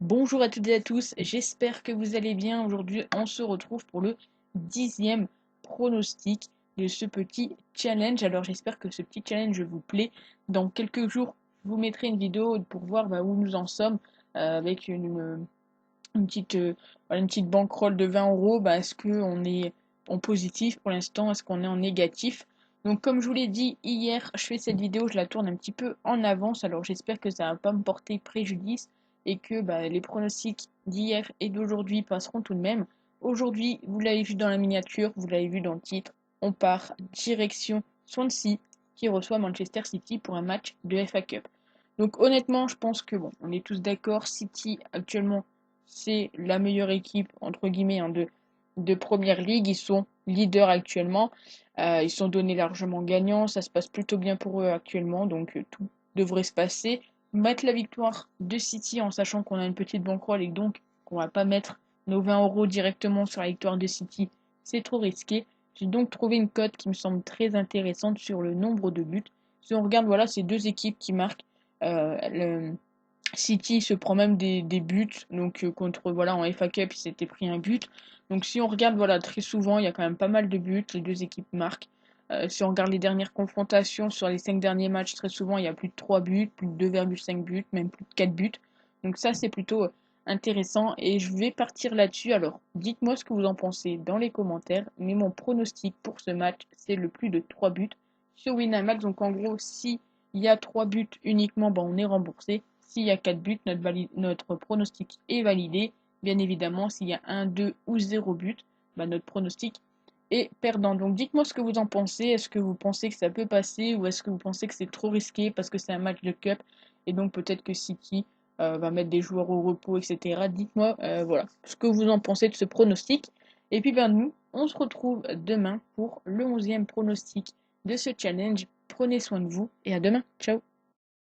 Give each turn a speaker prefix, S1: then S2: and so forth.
S1: Bonjour à toutes et à tous, j'espère que vous allez bien. Aujourd'hui, on se retrouve pour le 10e pronostic de ce petit challenge. Alors, j'espère que ce petit challenge vous plaît. Dans quelques jours, je vous mettrai une vidéo pour voir où nous en sommes avec une petite bankroll de 20 euros. Est-ce qu'on est en positif pour l'instant? Est-ce qu'on est en négatif? Donc, comme je vous l'ai dit hier, je fais cette vidéo, je la tourne un petit peu en avance. Alors, j'espère que ça ne va pas me porter préjudice et que les pronostics d'hier et d'aujourd'hui passeront tout de même. Aujourd'hui, vous l'avez vu dans la miniature, vous l'avez vu dans le titre, on part direction Swansea qui reçoit Manchester City pour un match de FA Cup. Donc honnêtement, je pense que bon, on est tous d'accord, City actuellement c'est la meilleure équipe entre guillemets de première ligue. Ils sont leaders actuellement. Ils sont donnés largement gagnants. Ça se passe plutôt bien pour eux actuellement. Donc tout devrait se passer. Mettre la victoire de City en sachant qu'on a une petite bankroll et donc qu'on va pas mettre nos 20 euros directement sur la victoire de City, c'est trop risqué. J'ai donc trouvé une cote qui me semble très intéressante sur le nombre de buts. Si on regarde, voilà, ces deux équipes qui marquent. Le City se prend même des buts, donc contre voilà en FA Cup il s'était pris un but. Donc si on regarde voilà très souvent il y a quand même pas mal de buts, les deux équipes marquent. Si on regarde les dernières confrontations sur les 5 derniers matchs, très souvent il y a plus de 3 buts, plus de 2,5 buts, même plus de 4 buts. Donc ça c'est plutôt intéressant et je vais partir là-dessus. Alors dites-moi ce que vous en pensez dans les commentaires, mais mon pronostic pour ce match c'est le plus de 3 buts sur Winamax. Donc en gros si il y a 3 buts uniquement, on est remboursé. S'il y a 4 buts, notre pronostic est validé. Bien évidemment, s'il y a un, 2 ou 0 but, notre pronostic est perdant. Donc dites-moi ce que vous en pensez. Est-ce que vous pensez que ça peut passer ou est-ce que vous pensez que c'est trop risqué parce que c'est un match de cup et donc peut-être que City va mettre des joueurs au repos, etc. Dites-moi voilà, ce que vous en pensez de ce pronostic. Et puis nous, on se retrouve demain pour le 11e pronostic de ce challenge. Prenez soin de vous et à demain. Ciao.